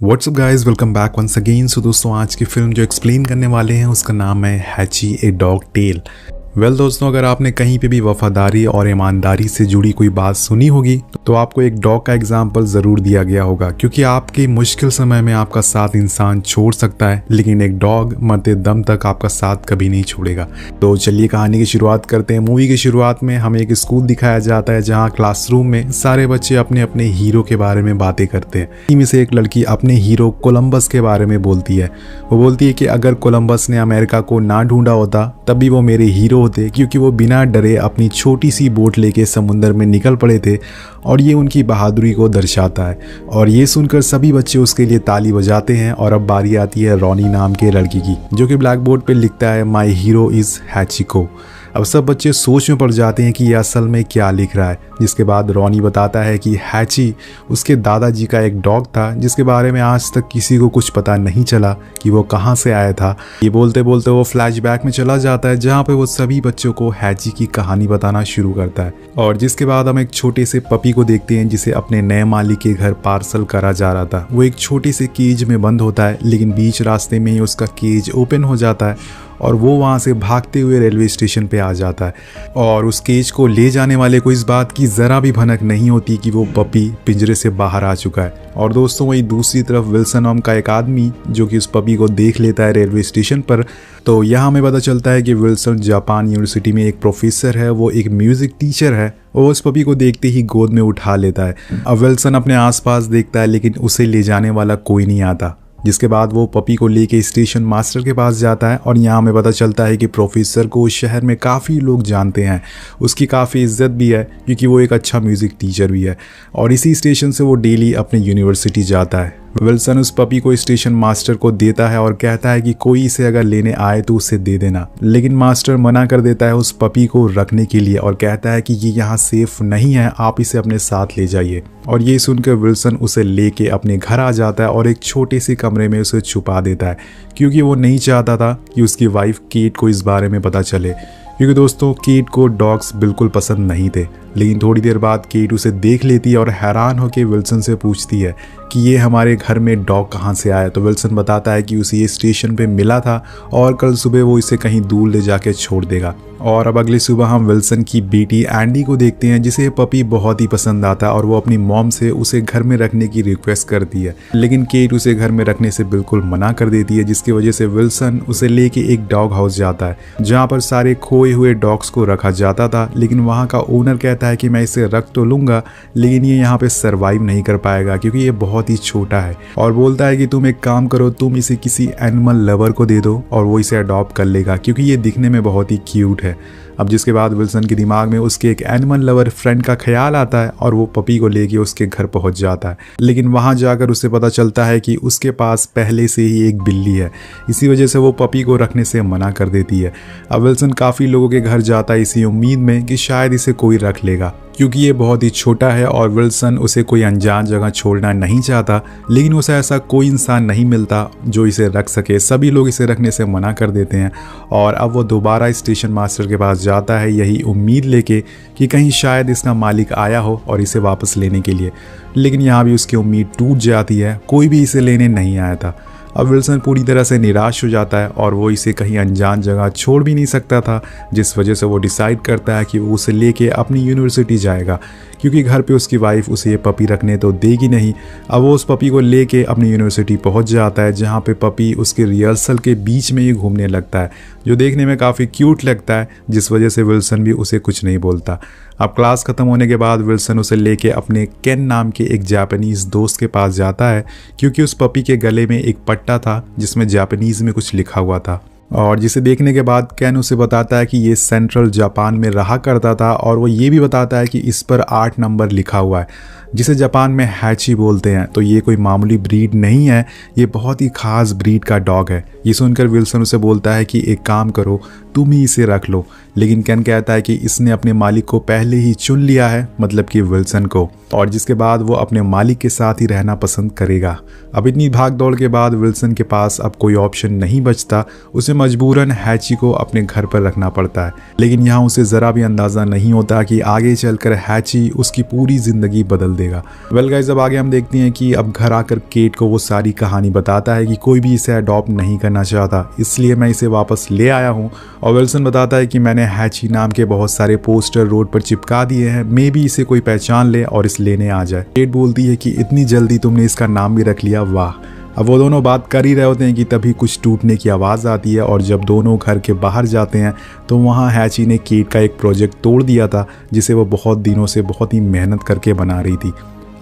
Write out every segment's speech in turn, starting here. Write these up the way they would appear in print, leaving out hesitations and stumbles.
WhatsApp guys, welcome back once again. So दोस्तों, आज की फिल्म जो एक्सप्लेन करने वाले हैं उसका नाम है हैची ए डॉग टेल। वेल दोस्तों, अगर आपने कहीं पे भी वफादारी और ईमानदारी से जुड़ी कोई बात सुनी होगी तो आपको एक डॉग का एग्जाम्पल ज़रूर दिया गया होगा, क्योंकि आपके मुश्किल समय में आपका साथ इंसान छोड़ सकता है लेकिन एक डॉग मरते दम तक आपका साथ कभी नहीं छोड़ेगा। तो चलिए कहानी की शुरुआत करते हैं। मूवी की शुरुआत में हमें एक स्कूल दिखाया जाता है जहाँ क्लासरूम में सारे बच्चे अपने अपने हीरो के बारे में बातें करते हैं। इनमें से एक लड़की अपने हीरो कोलंबस के बारे में बोलती है। वो बोलती है कि अगर कोलंबस ने अमेरिका को ना ढूंढा होता तब भी वो मेरे हीरो होते, क्योंकि वो बिना डरे अपनी छोटी सी बोट लेके समुद्र में निकल पड़े थे और ये उनकी बहादुरी को दर्शाता है। और ये सुनकर सभी बच्चे उसके लिए ताली बजाते हैं। और अब बारी आती है रॉनी नाम के लड़की की, जो कि ब्लैक बोर्ड पे लिखता है माई हीरो इज़ हैचिको। अब सब बच्चे सोच में पड़ जाते हैं कि ये असल में क्या लिख रहा है, जिसके बाद रॉनी बताता है कि हैची उसके दादाजी का एक डॉग था जिसके बारे में आज तक किसी को कुछ पता नहीं चला कि वो कहाँ से आया था। ये बोलते बोलते वो फ्लैशबैक में चला जाता है जहाँ पे वो सभी बच्चों को हैची की कहानी बताना शुरू करता है। और जिसके बाद हम एक छोटे से पपी को देखते हैं जिसे अपने नए मालिक के घर पार्सल करा जा रहा था। वो एक छोटे से केज में बंद होता है, लेकिन बीच रास्ते में ही उसका केज ओपन हो जाता है और वो वहाँ से भागते हुए रेलवे स्टेशन पे आ जाता है। और उस केज को ले जाने वाले को इस बात की ज़रा भी भनक नहीं होती कि वो पपी पिंजरे से बाहर आ चुका है। और दोस्तों, वही दूसरी तरफ विल्सन नाम का एक आदमी जो कि उस पपी को देख लेता है रेलवे स्टेशन पर। तो यहाँ हमें पता चलता है कि विल्सन जापान यूनिवर्सिटी में एक प्रोफेसर है, वो एक म्यूज़िक टीचर है। वो उस पपी को देखते ही गोद में उठा लेता है। अब विल्सन अपने आसपास देखता है लेकिन उसे ले जाने वाला कोई नहीं आता, जिसके बाद वो पपी को लेके स्टेशन मास्टर के पास जाता है। और यहाँ हमें पता चलता है कि प्रोफेसर को उस शहर में काफ़ी लोग जानते हैं, उसकी काफ़ी इज्जत भी है क्योंकि वो एक अच्छा म्यूज़िक टीचर भी है। और इसी स्टेशन से वो डेली अपने यूनिवर्सिटी जाता है। विल्सन उस पपी को स्टेशन मास्टर को देता है और कहता है कि कोई इसे अगर लेने आए तो उसे दे देना, लेकिन मास्टर मना कर देता है उस पपी को रखने के लिए और कहता है कि ये यहाँ सेफ नहीं है, आप इसे अपने साथ ले जाइए। और ये सुनकर विल्सन उसे लेके अपने घर आ जाता है और एक छोटे से कमरे में उसे छुपा देता है, क्योंकि वो नहीं चाहता था कि उसकी वाइफ केट को इस बारे में पता चले। क्योंकि दोस्तों, केट को डॉग्स बिल्कुल पसंद नहीं थे। लेकिन थोड़ी देर बाद केट उसे देख लेती है और हैरान होकर विल्सन से पूछती है कि ये हमारे घर में डॉग कहाँ से आया। तो विल्सन बताता है कि उसे ये स्टेशन पे मिला था और कल सुबह वो इसे कहीं दूर ले जाके छोड़ देगा। और अब अगली सुबह हम विल्सन की बेटी एंडी को देखते हैं, जिसे ये पपी बहुत ही पसंद आता है और वो अपनी मॉम से उसे घर में रखने की रिक्वेस्ट करती है। लेकिन केट उसे घर में रखने से बिल्कुल मना कर देती है, जिसकी वजह से विल्सन उसे लेके एक डॉग हाउस जाता है जहाँ पर सारे खोए हुए डॉग्स को रखा जाता था। लेकिन वहाँ का ओनर कहता है कि मैं इसे रख तो लूँगा लेकिन ये यहाँ पे सर्वाइव नहीं कर पाएगा क्योंकि ये बहुत ही छोटा है। और बोलता है कि तुम एक काम करो, तुम इसे किसी एनिमल लवर को दे दो और वो इसे अडॉप्ट कर लेगा क्योंकि ये दिखने में बहुत ही क्यूट है। अब जिसके बाद विल्सन के दिमाग में उसके एक एनिमल लवर फ्रेंड का ख्याल आता है और वो पपी को लेके उसके घर पहुंच जाता है। लेकिन वहां जाकर उसे पता चलता है कि उसके पास पहले से ही एक बिल्ली है, इसी वजह से वो पपी को रखने से मना कर देती है। अब विल्सन काफ़ी लोगों के घर जाता है इसी उम्मीद में कि शायद इसे कोई रख लेगा, क्योंकि ये बहुत ही छोटा है और विल्सन उसे कोई अनजान जगह छोड़ना नहीं चाहता। लेकिन उसे ऐसा कोई इंसान नहीं मिलता जो इसे रख सके, सभी लोग इसे रखने से मना कर देते हैं। और अब वो दोबारा स्टेशन मास्टर के पास जाता है यही उम्मीद लेके कि कहीं शायद इसका मालिक आया हो और इसे वापस लेने के लिए। लेकिन यहाँ भी उसकी उम्मीद टूट जाती है, कोई भी इसे लेने नहीं आया था। अब विल्सन पूरी तरह से निराश हो जाता है और वो इसे कहीं अनजान जगह छोड़ भी नहीं सकता था, जिस वजह से वो डिसाइड करता है कि वो उसे लेके अपनी यूनिवर्सिटी जाएगा, क्योंकि घर पे उसकी वाइफ उसे ये पपी रखने तो देगी नहीं। अब वो उस पपी को लेके अपनी यूनिवर्सिटी पहुंच जाता है जहाँ पे पपी उसके रिहर्सल के बीच में ही घूमने लगता है, जो देखने में काफ़ी क्यूट लगता है, जिस वजह से विल्सन भी उसे कुछ नहीं बोलता। अब क्लास ख़त्म होने के बाद विल्सन उसे लेके अपने केन नाम के एक जापानीज़ दोस्त के पास जाता है, क्योंकि उस पपी के गले में एक पट्टा था जिसमें जापानीज़ में कुछ लिखा हुआ था। और जिसे देखने के बाद केन उसे बताता है कि ये सेंट्रल जापान में रहा करता था और वो ये भी बताता है कि इस पर 8 नंबर लिखा हुआ है, जिसे जापान में हैची बोलते हैं। तो ये कोई मामूली ब्रीड नहीं है, ये बहुत ही ख़ास ब्रीड का डॉग है। ये सुनकर विल्सन उसे बोलता है कि एक काम करो, तुम ही इसे रख लो। लेकिन केन कहता है कि इसने अपने मालिक को पहले ही चुन लिया है, मतलब कि विल्सन को, और जिसके बाद वो अपने मालिक के साथ ही रहना पसंद करेगा। अब इतनी भाग दौड़ के बाद विल्सन के पास अब कोई ऑप्शन नहीं बचता, उसे मजबूरन हैची को अपने घर पर रखना पड़ता है। लेकिन यहाँ उसे ज़रा भी अंदाज़ा नहीं होता कि आगे चलकर हैची उसकी पूरी ज़िंदगी बदल देगा। वेल गाइस, अब आगे हम देखते हैं कि अब घर आकर केट को वो सारी कहानी बताता है कि कोई भी इसे अडॉप्ट नहीं करना चाहता, इसलिए मैं इसे वापस ले आया हूँ। और विल्सन बताता है कि मैंने हैची नाम के बहुत सारे पोस्टर रोड पर चिपका दिए हैं, मे बी इसे कोई पहचान ले और इस लेने आ जाए। केट बोलती है कि इतनी जल्दी तुमने इसका नाम भी रख लिया, वाह। अब वो दोनों बात कर ही रहे होते हैं कि तभी कुछ टूटने की आवाज़ आती है और जब दोनों घर के बाहर जाते हैं तो वहाँ हैची ने केट का एक प्रोजेक्ट तोड़ दिया था जिसे वो बहुत दिनों से बहुत ही मेहनत करके बना रही थी।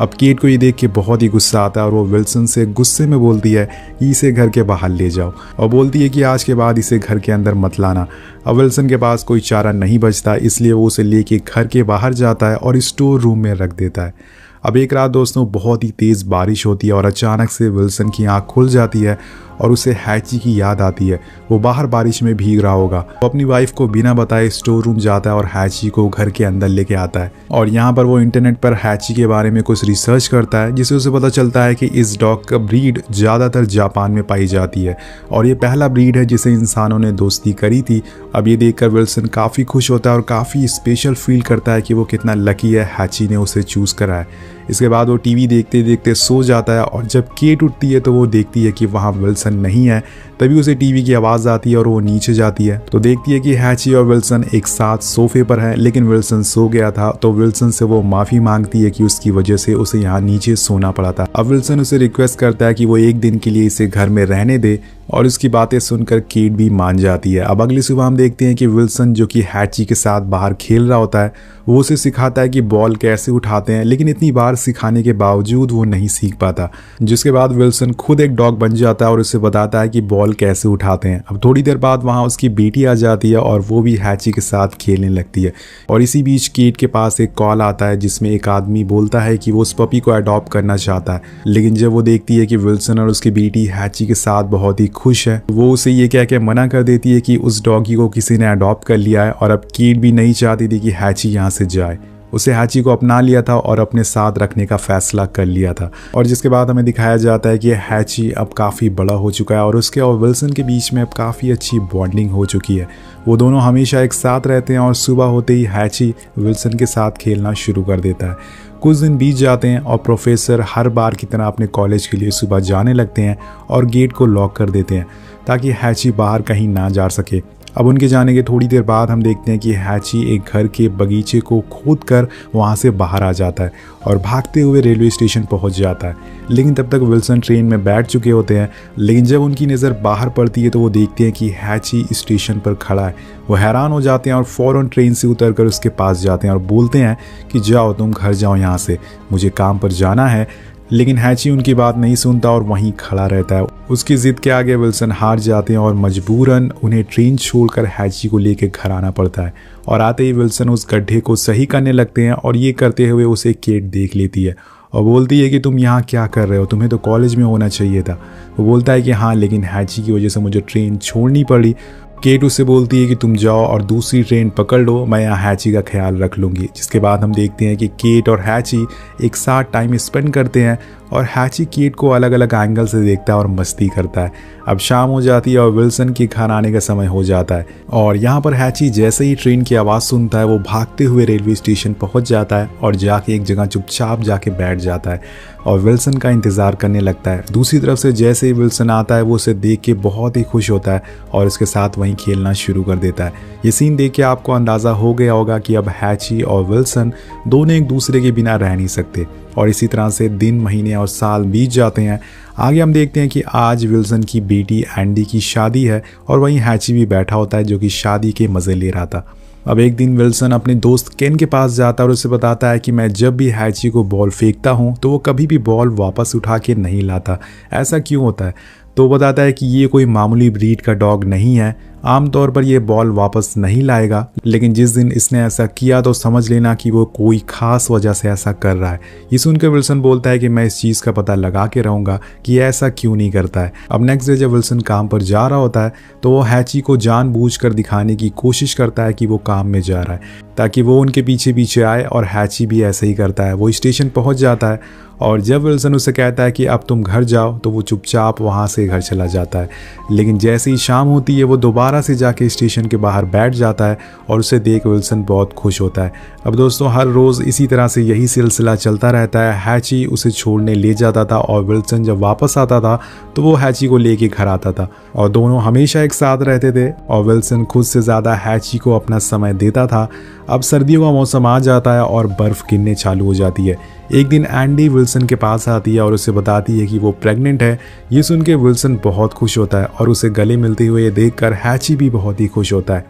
अब केट को ये देख के बहुत ही गुस्सा आता है और वो विल्सन से गुस्से में बोलती है कि इसे घर के बाहर ले जाओ और बोलती है कि आज के बाद इसे घर के अंदर मत लाना। अब विल्सन के पास कोई चारा नहीं बचता, इसलिए वो उसे लेके घर के बाहर जाता है और स्टोर रूम में रख देता है। अब एक रात दोस्तों बहुत ही तेज़ बारिश होती है और अचानक से विल्सन की आँख खुल जाती है और उसे हैची की याद आती है। वो बाहर बारिश में भीग रहा होगा। वो अपनी वाइफ को बिना बताए स्टोर रूम जाता है और हैची को घर के अंदर लेके आता है और यहाँ पर वो इंटरनेट पर हैची के बारे में कुछ रिसर्च करता है, जिससे उसे पता चलता है कि इस डॉग का ब्रीड ज़्यादातर जापान में पाई जाती है और ये पहला ब्रीड है जिसे इंसानों ने दोस्ती करी थी। अब ये देखकर विल्सन काफ़ी खुश होता है और काफ़ी स्पेशल फील करता है कि वो कितना लकी है हैची ने उसे चूज़ करा है। इसके बाद वो टीवी देखते देखते सो जाता है और जब केट उठती है तो वो देखती है कि वहाँ विल्सन नहीं है। तभी उसे टीवी की आवाज़ आती है और वो नीचे जाती है तो देखती है कि हैची और विल्सन एक साथ सोफे पर हैं, लेकिन विल्सन सो गया था। तो विल्सन से वो माफ़ी मांगती है कि उसकी वजह से उसे यहाँ नीचे सोना पड़ा था। अब विल्सन उसे रिक्वेस्ट करता है कि वो एक दिन के लिए इसे घर में रहने दे और उसकी बातें सुनकर केट भी मान जाती है। अब अगली सुबह हम देखते हैं कि विल्सन जो कि हैची के साथ बाहर खेल रहा होता है वो उसे सिखाता है कि बॉल कैसे उठाते हैं, लेकिन इतनी बार सिखाने के बावजूद वो नहीं सीख पाता। जिसके बाद विल्सन खुद एक डॉग बन जाता है और उसे बताता है कि बॉल कैसे उठाते हैं। अब थोड़ी देर बाद वहाँ उसकी बेटी आ जाती है और वो भी हैची के साथ खेलने लगती है और इसी बीच केट के पास एक कॉल आता है जिसमें एक आदमी बोलता है कि वो उस पपी को अडॉप्ट करना चाहता है। लेकिन जब वो देखती है कि विल्सन और उसकी बेटी हैची के साथ बहुत ही खुश है, वो उसे ये कह के मना कर देती है कि उस डॉगी को किसी ने अडॉप्ट कर लिया है और अब केट भी नहीं चाहती थी कि हैची यहाँ से जाए। उसे हैची को अपना लिया था और अपने साथ रखने का फैसला कर लिया था। और जिसके बाद हमें दिखाया जाता है कि हैची अब काफ़ी बड़ा हो चुका है और उसके और विल्सन के बीच में अब काफ़ी अच्छी बॉन्डिंग हो चुकी है। वो दोनों हमेशा एक साथ रहते हैं और सुबह होते ही हैची विल्सन के साथ खेलना शुरू कर देता है। कुछ दिन बीत जाते हैं और प्रोफेसर हर बार की तरह अपने कॉलेज के लिए सुबह जाने लगते हैं और गेट को लॉक कर देते हैं ताकि हैची बाहर कहीं ना जा सके। अब उनके जाने के थोड़ी देर बाद हम देखते हैं कि हैची एक घर के बगीचे को खोद कर वहाँ से बाहर आ जाता है और भागते हुए रेलवे स्टेशन पहुँच जाता है। लेकिन तब तक विल्सन ट्रेन में बैठ चुके होते हैं। लेकिन जब उनकी नज़र बाहर पड़ती है तो वो देखते हैं कि हैची स्टेशन पर खड़ा है। वो हैरान हो जाते हैं और फ़ौरन ट्रेन से उतरकर उसके पास जाते हैं और बोलते हैं कि जाओ तुम घर जाओ यहाँ से, मुझे काम पर जाना है। लेकिन हैची उनकी बात नहीं सुनता और वहीं खड़ा रहता है। उसकी जिद के आगे विल्सन हार जाते हैं और मजबूरन उन्हें ट्रेन छोड़कर हैची को लेकर घर आना पड़ता है। और आते ही विल्सन उस गड्ढे को सही करने लगते हैं और ये करते हुए उसे केट देख लेती है और बोलती है कि तुम यहाँ क्या कर रहे हो, तुम्हें तो कॉलेज में होना चाहिए था। वो बोलता है कि हाँ, लेकिन हैची की वजह से मुझे ट्रेन छोड़नी पड़ी। केट उससे बोलती है कि तुम जाओ और दूसरी ट्रेन पकड़ लो, मैं यहाँ हैची का ख्याल रख लूँगी। जिसके बाद हम देखते हैं कि केट और हैची एक साथ टाइम स्पेंड करते हैं और हैची केट को अलग अलग एंगल से देखता है और मस्ती करता है। अब शाम हो जाती है और विल्सन के घर आने का समय हो जाता है और यहाँ पर हैची जैसे ही ट्रेन की आवाज़ सुनता है वो भागते हुए रेलवे स्टेशन पहुँच जाता है और जाके एक जगह चुपचाप जाके बैठ जाता है और विल्सन का इंतज़ार करने लगता है। दूसरी तरफ से जैसे ही विल्सन आता है वो उसे देख के बहुत ही खुश होता है और उसके साथ वहीं खेलना शुरू कर देता है। ये सीन देख के आपको अंदाज़ा हो गया होगा कि अब हैची और विल्सन दोनों एक दूसरे के बिना रह नहीं सकते। और इसी तरह से दिन, महीने और साल बीत जाते हैं। आगे हम देखते हैं कि आज विल्सन की बेटी एंडी की शादी है और वहीं हैची भी बैठा होता है जो कि शादी के मज़े ले रहा था। अब एक दिन विल्सन अपने दोस्त केन के पास जाता है और उसे बताता है कि मैं जब भी हैची को बॉल फेंकता हूँ तो वो कभी भी बॉल वापस उठा के नहीं लाता, ऐसा क्यों होता है। तो बताता है कि ये कोई मामूली ब्रीड का डॉग नहीं है, आमतौर पर ये बॉल वापस नहीं लाएगा, लेकिन जिस दिन इसने ऐसा किया तो समझ लेना कि वो कोई खास वजह से ऐसा कर रहा है। ये सुनकर विल्सन बोलता है कि मैं इस चीज़ का पता लगा के रहूँगा कि ऐसा क्यों नहीं करता है। अब नेक्स्ट डे जब विल्सन काम पर जा रहा होता है तो वो हैची को जानबूझकर दिखाने की कोशिश करता है कि वो काम में जा रहा है ताकि वो उनके पीछे पीछे आए और हैची भी ऐसे ही करता है। वो स्टेशन पहुँच जाता है और जब विल्सन उसे कहता है कि अब तुम घर जाओ तो वो चुपचाप वहाँ से घर चला जाता है। लेकिन जैसे ही शाम होती है वो दोबारा दोबारा से जाके स्टेशन के बाहर बैठ जाता है और उसे देख विल्सन बहुत खुश होता है। अब दोस्तों हर रोज़ इसी तरह से यही सिलसिला चलता रहता है। हैची उसे छोड़ने ले जाता था और विल्सन जब वापस आता था तो वो हैची को लेके घर आता था और दोनों हमेशा एक साथ रहते थे और विल्सन खुद से ज़्यादा हैची को अपना समय देता था। अब सर्दियों का मौसम आ जाता है और बर्फ़ गिरने चालू हो जाती है। एक दिन एंडी विल्सन के पास आती है और उसे बताती है कि वो प्रेग्नेंट है। ये सुन के विल्सन बहुत खुश होता है और उसे गले मिलते हुए देखकर हैची भी बहुत ही खुश होता है।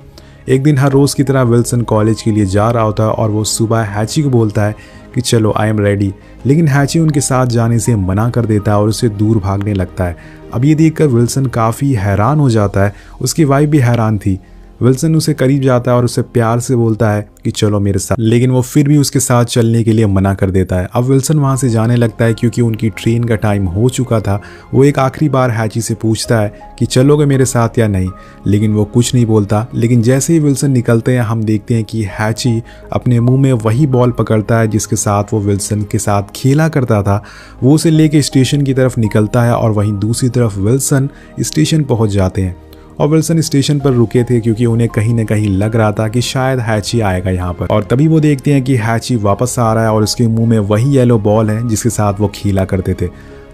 एक दिन हर रोज़ की तरह विल्सन कॉलेज के लिए जा रहा होता है और वो सुबह हैची को बोलता है कि चलो आई एम रेडी, लेकिन हैची उनके साथ जाने से मना कर देता है और उससे दूर भागने लगता है। अब ये देखकर विल्सन काफ़ी हैरान हो जाता है, उसकी वाइफ भी हैरान थी। विल्सन उसे करीब जाता है और उसे प्यार से बोलता है कि चलो मेरे साथ, लेकिन वो फिर भी उसके साथ चलने के लिए मना कर देता है। अब विल्सन वहाँ से जाने लगता है क्योंकि उनकी ट्रेन का टाइम हो चुका था। वो एक आखिरी बार हैची से पूछता है कि चलोगे मेरे साथ या नहीं, लेकिन वो कुछ नहीं बोलता। लेकिन जैसे ही विल्सन निकलते हैं हम देखते हैं कि हैची अपने मुंह में वही बॉल पकड़ता है जिसके साथ वो विल्सन के साथ खेला करता था। वो उसे लेके स्टेशन की तरफ निकलता है और वहीं दूसरी तरफ विल्सन स्टेशन पहुँच जाते हैं। और विल्सन स्टेशन पर रुके थे क्योंकि उन्हें कहीं न कहीं लग रहा था कि शायद हैची आएगा यहाँ पर। और तभी वो देखते हैं कि हैची वापस आ रहा है और उसके मुंह में वही येलो बॉल है जिसके साथ वो खेला करते थे।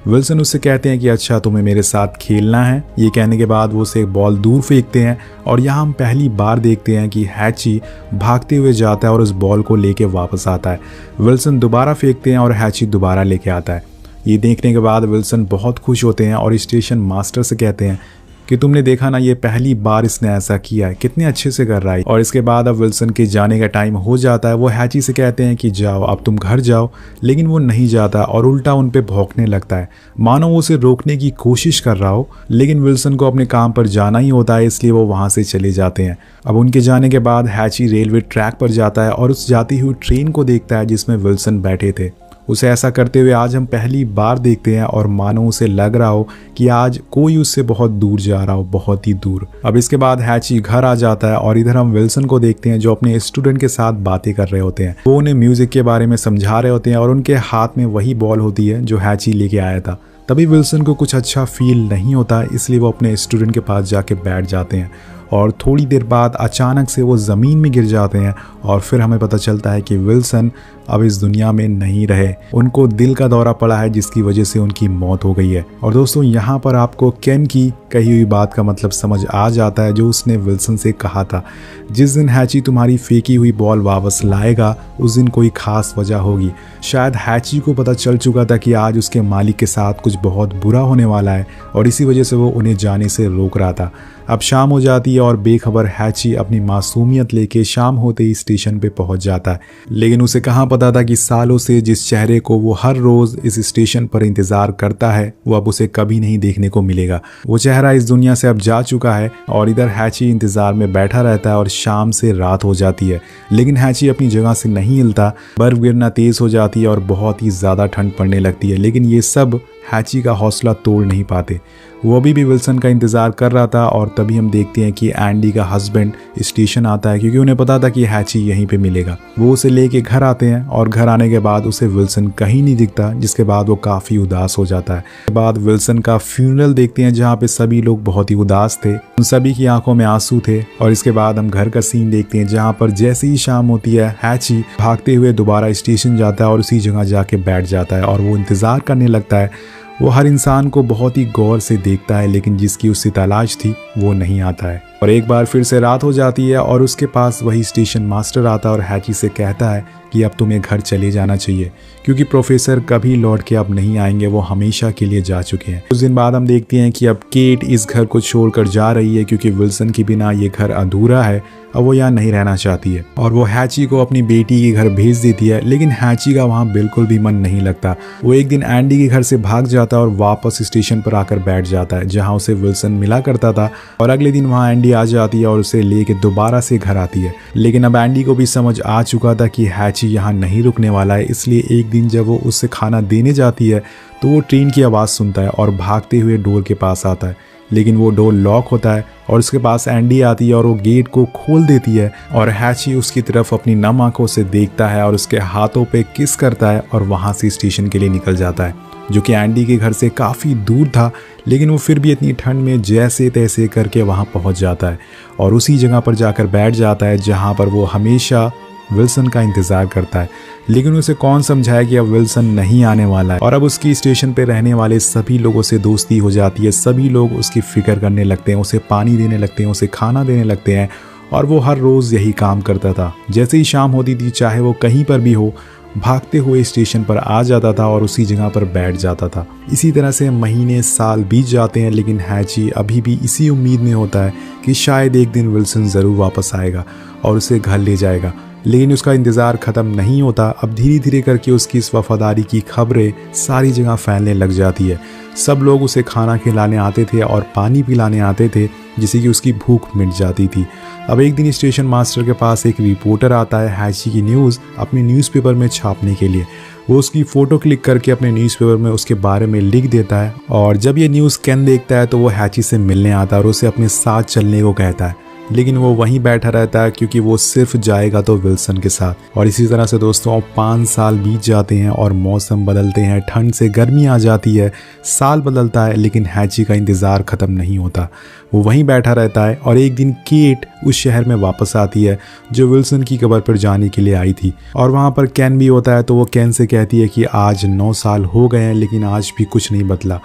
विल्सन उससे कहते हैं कि अच्छा तुम्हें मेरे साथ खेलना है। ये कहने के बाद वो उसे एक बॉल दूर फेंकते हैं और यहाँ हम पहली बार देखते हैं कि हैची भागते हुए जाता है और उस बॉल को लेके वापस आता है। विल्सन दोबारा फेंकते हैं और हैची दोबारा लेके आता है। ये देखने के बाद विल्सन बहुत खुश होते हैं और स्टेशन मास्टर से कहते हैं कि तुमने देखा ना, ये पहली बार इसने ऐसा किया है, कितने अच्छे से कर रहा है। और इसके बाद अब विल्सन के जाने का टाइम हो जाता है। वो हैची से कहते हैं कि जाओ अब तुम घर जाओ, लेकिन वो नहीं जाता और उल्टा उन पे भौंकने लगता है, मानो वो उसे रोकने की कोशिश कर रहा हो। लेकिन विल्सन को अपने काम पर जाना ही होता है, इसलिए वो वहाँ से चले जाते हैं। अब उनके जाने के बाद हैची रेलवे ट्रैक पर जाता है और उस जाती हुई ट्रेन को देखता है जिसमें विल्सन बैठे थे। उसे ऐसा करते हुए आज हम पहली बार देखते हैं और मानो उसे लग रहा हो कि आज कोई उससे बहुत दूर जा रहा हो, बहुत ही दूर। अब इसके बाद हैची घर आ जाता है और इधर हम विल्सन को देखते हैं जो अपने स्टूडेंट के साथ बातें कर रहे होते हैं। वो उन्हें म्यूजिक के बारे में समझा रहे होते हैं और उनके हाथ में वही बॉल होती है जो हैची लेके आया था। तभी विल्सन को कुछ अच्छा फील नहीं होता, इसलिए वो अपने स्टूडेंट के पास जाके बैठ जाते हैं और थोड़ी देर बाद अचानक से वो ज़मीन में गिर जाते हैं और फिर हमें पता चलता है कि विल्सन अब इस दुनिया में नहीं रहे। उनको दिल का दौरा पड़ा है जिसकी वजह से उनकी मौत हो गई है। और दोस्तों यहाँ पर आपको केन की कही हुई बात का मतलब समझ आ जाता है जो उसने विल्सन से कहा था, जिस दिन हैची तुम्हारी फेंकी हुई बॉल वापस लाएगा उस दिन कोई खास वजह होगी। शायद हैची को पता चल चुका था कि आज उसके मालिक के साथ कुछ बहुत बुरा होने वाला है और इसी वजह से वो उन्हें जाने से रोक रहा था। अब शाम हो जाती है और बेखबर हैची अपनी मासूमियत लेके शाम होते ही स्टेशन पे पहुंच जाता है। लेकिन उसे कहाँ पता था कि सालों से जिस चेहरे को वो हर रोज इस स्टेशन पर इंतजार करता है वो अब उसे कभी नहीं देखने को मिलेगा। वो चेहरा इस दुनिया से अब जा चुका है और इधर हैची इंतजार में बैठा रहता है और शाम से रात हो जाती है। लेकिन हैची अपनी जगह से नहीं हिलता। बर्फ गिरना तेज हो जाती है और बहुत ही ज्यादा ठंड पड़ने लगती है, लेकिन ये सब हैची का हौसला तोड़ नहीं पाते। वो अभी भी विल्सन का इंतज़ार कर रहा था और तभी हम देखते हैं कि एंडी का हस्बैंड स्टेशन आता है क्योंकि उन्हें पता था कि हैची यहीं पे मिलेगा। वो उसे लेके घर आते हैं और घर आने के बाद उसे विल्सन कहीं नहीं दिखता, जिसके बाद वो काफ़ी उदास हो जाता है। उसके बाद विल्सन का फ्यूनरल देखते हैं जहाँ पे सभी लोग बहुत ही उदास थे, उन सभी की आंखों में आंसू थे। और इसके बाद हम घर का सीन देखते हैं जहाँ पर जैसे ही शाम होती है हैची भागते हुए दोबारा स्टेशन जाता है और उसी जगह जाके बैठ जाता है और वो इंतज़ार करने लगता है। वो हर इंसान को बहुत ही गौर से देखता है, लेकिन जिसकी उससे तलाश थी वो नहीं आता है। और एक बार फिर से रात हो जाती है और उसके पास वही स्टेशन मास्टर आता है और हैची से कहता है कि अब तुम्हें घर चले जाना चाहिए क्योंकि प्रोफेसर कभी लौट के अब नहीं आएंगे, वो हमेशा के लिए जा चुके हैं। कुछ दिन बाद हम देखते हैं कि अब केट इस घर को छोड़कर जा रही है क्योंकि विल्सन के बिना ये घर अधूरा है। अब वो यहाँ नहीं रहना चाहती है और वो हैची को अपनी बेटी के घर भेज देती है, लेकिन हैची का वहाँ बिल्कुल भी मन नहीं लगता। वो एक दिन एंडी के घर से भाग जाता है और वापस स्टेशन पर आकर बैठ जाता है जहाँ उसे विल्सन मिला करता था। और अगले दिन वहाँ एंडी आ जाती है और उसे लेके दोबारा से घर आती है। लेकिन अब एंडी को भी समझ आ चुका था कि हैची यहाँ नहीं रुकने वाला है, इसलिए एक दिन जब वो उससे खाना देने जाती है तो वो ट्रेन की आवाज़ सुनता है और भागते हुए डोर के पास आता है, लेकिन वो डोर लॉक होता है और उसके पास एंडी आती है और वो गेट को खोल देती है और हैची उसकी तरफ अपनी नम आंखों से देखता है और उसके हाथों पे किस करता है और वहाँ से स्टेशन के लिए निकल जाता है। जो कि एंडी के घर से काफ़ी दूर था, लेकिन वो फिर भी इतनी ठंड में जैसे तैसे करके वहाँ पहुँच जाता है और उसी जगह पर जाकर बैठ जाता है जहाँ पर वो हमेशा विल्सन का इंतज़ार करता है। लेकिन उसे कौन समझाए कि अब विल्सन नहीं आने वाला है और अब उसकी स्टेशन पे रहने वाले सभी लोगों से दोस्ती हो जाती है। सभी लोग उसकी फिक्र करने लगते हैं, उसे पानी देने लगते हैं, उसे खाना देने लगते हैं और वो हर रोज़ यही काम करता था। जैसे ही शाम होती थी, चाहे वो कहीं पर भी हो, भागते हुए स्टेशन पर आ जाता था और उसी जगह पर बैठ जाता था। इसी तरह से महीने साल बीत जाते हैं, लेकिन हैची अभी भी इसी उम्मीद में होता है कि शायद एक दिन विल्सन ज़रूर वापस आएगा और उसे घर ले जाएगा। लेकिन उसका इंतज़ार ख़त्म नहीं होता। अब धीरे धीरे करके उसकी इस वफादारी की खबरें सारी जगह फैलने लग जाती है। सब लोग उसे खाना खिलाने आते थे और पानी पिलाने आते थे, जिससे कि उसकी भूख मिट जाती थी। अब एक दिन स्टेशन मास्टर के पास एक रिपोर्टर आता है हैची की न्यूज़ अपने न्यूज़पेपर में छापने के लिए। वो उसकी फ़ोटो क्लिक करके अपने न्यूज़पेपर में उसके बारे में लिख देता है और जब ये न्यूज़ कैन देखता है तो वो हैची से मिलने आता है और उसे अपने साथ चलने को कहता है। लेकिन वो वहीं बैठा रहता है क्योंकि वो सिर्फ जाएगा तो विल्सन के साथ। और इसी तरह से दोस्तों 5 साल बीत जाते हैं और मौसम बदलते हैं, ठंड से गर्मी आ जाती है, साल बदलता है, लेकिन हैची का इंतज़ार ख़त्म नहीं होता। वो वहीं बैठा रहता है और एक दिन केट उस शहर में वापस आती है जो विल्सन की कब्र पर जाने के लिए आई थी और वहाँ पर कैन भी होता है। तो वो कैन से कहती है कि आज 9 साल हो गए हैं लेकिन आज भी कुछ नहीं बदला।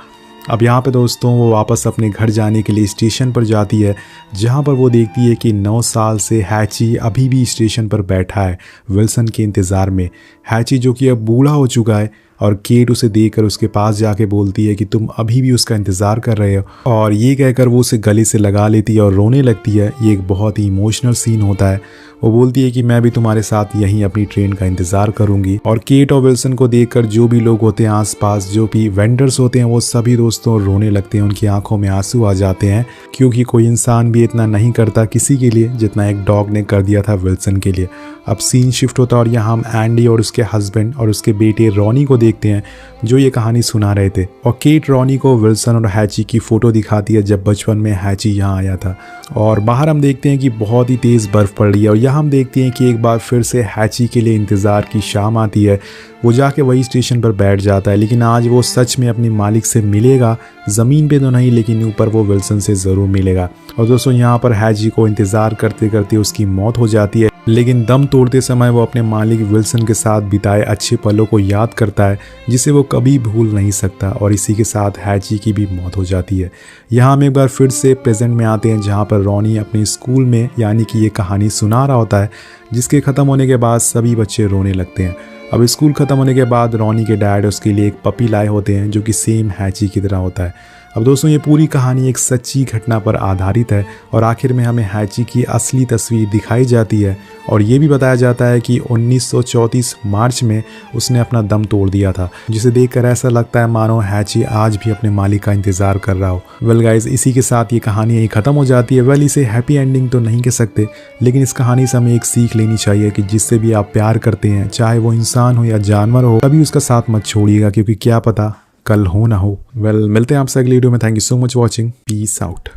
अब यहाँ पे दोस्तों वो वापस अपने घर जाने के लिए स्टेशन पर जाती है, जहाँ पर वो देखती है कि 9 साल से हैची अभी भी स्टेशन पर बैठा है विल्सन के इंतज़ार में। हैची जो कि अब बूढ़ा हो चुका है और केट उसे देखकर उसके पास जाके बोलती है कि तुम अभी भी उसका इंतज़ार कर रहे हो, और ये कहकर वो उसे गले से लगा लेती है और रोने लगती है। ये एक बहुत ही इमोशनल सीन होता है। वो बोलती है कि मैं भी तुम्हारे साथ यहीं अपनी ट्रेन का इंतज़ार करूंगी। और केट और विल्सन को देखकर जो भी लोग होते हैं आसपास, जो भी वेंडर्स होते हैं, वो सभी दोस्तों रोने लगते हैं। उनकी आंखों में आंसू आ जाते हैं क्योंकि कोई इंसान भी इतना नहीं करता किसी के लिए जितना एक डॉग ने कर दिया था विल्सन के लिए। अब सीन शिफ्ट होता है और यहाँ हम एंडी और उसके हस्बैंड और उसके बेटे रॉनी को देखते हैं जो ये कहानी सुना रहे थे। और केट रॉनी को विल्सन और हैची की फ़ोटो दिखाती है जब बचपन में हैची यहाँ आया था। और बाहर हम देखते हैं कि बहुत ही तेज़ बर्फ़ पड़ रही है और यहाँ हम देखते हैं कि एक बार फिर से हैची के लिए इंतज़ार की शाम आती है। वो जाके वही स्टेशन पर बैठ जाता है, लेकिन आज वो सच में अपनी मालिक से मिलेगा। ज़मीन पे तो नहीं, लेकिन ऊपर वो विल्सन से ज़रूर मिलेगा। और दोस्तों यहाँ पर हैची को इंतज़ार करते करते उसकी मौत हो जाती है, लेकिन दम तोड़ते समय वो अपने मालिक विल्सन के साथ बिताए अच्छे पलों को याद करता है जिसे वो कभी भूल नहीं सकता। और इसी के साथ हैची की भी मौत हो जाती है। यहाँ हम एक बार फिर से प्रेजेंट में आते हैं जहाँ पर रॉनी अपने स्कूल में यानी कि ये कहानी सुना रहा होता है, जिसके ख़त्म होने के बाद सभी बच्चे रोने लगते हैं। अब स्कूल ख़त्म होने के बाद रॉनी के डैड उसके लिए एक पपी लाए होते हैं जो कि सेम हैची की तरह होता है। अब दोस्तों ये पूरी कहानी एक सच्ची घटना पर आधारित है और आखिर में हमें हैची की असली तस्वीर दिखाई जाती है और ये भी बताया जाता है कि 1934 मार्च में उसने अपना दम तोड़ दिया था, जिसे देखकर ऐसा लगता है मानो हैची आज भी अपने मालिक का इंतज़ार कर रहा हो। वेल गाइज, इसी के साथ ये कहानी यही ख़त्म हो जाती है। वेल, इसे हैप्पी एंडिंग तो नहीं कह सकते, लेकिन इस कहानी से हमें एक सीख लेनी चाहिए कि जिससे भी आप प्यार करते हैं, चाहे वो इंसान हो या जानवर हो, कभी उसका साथ मत छोड़िएगा क्योंकि क्या पता कल हो ना हो। वेल, मिलते हैं आपसे अगली वीडियो में। Thank you so much watching. Peace out.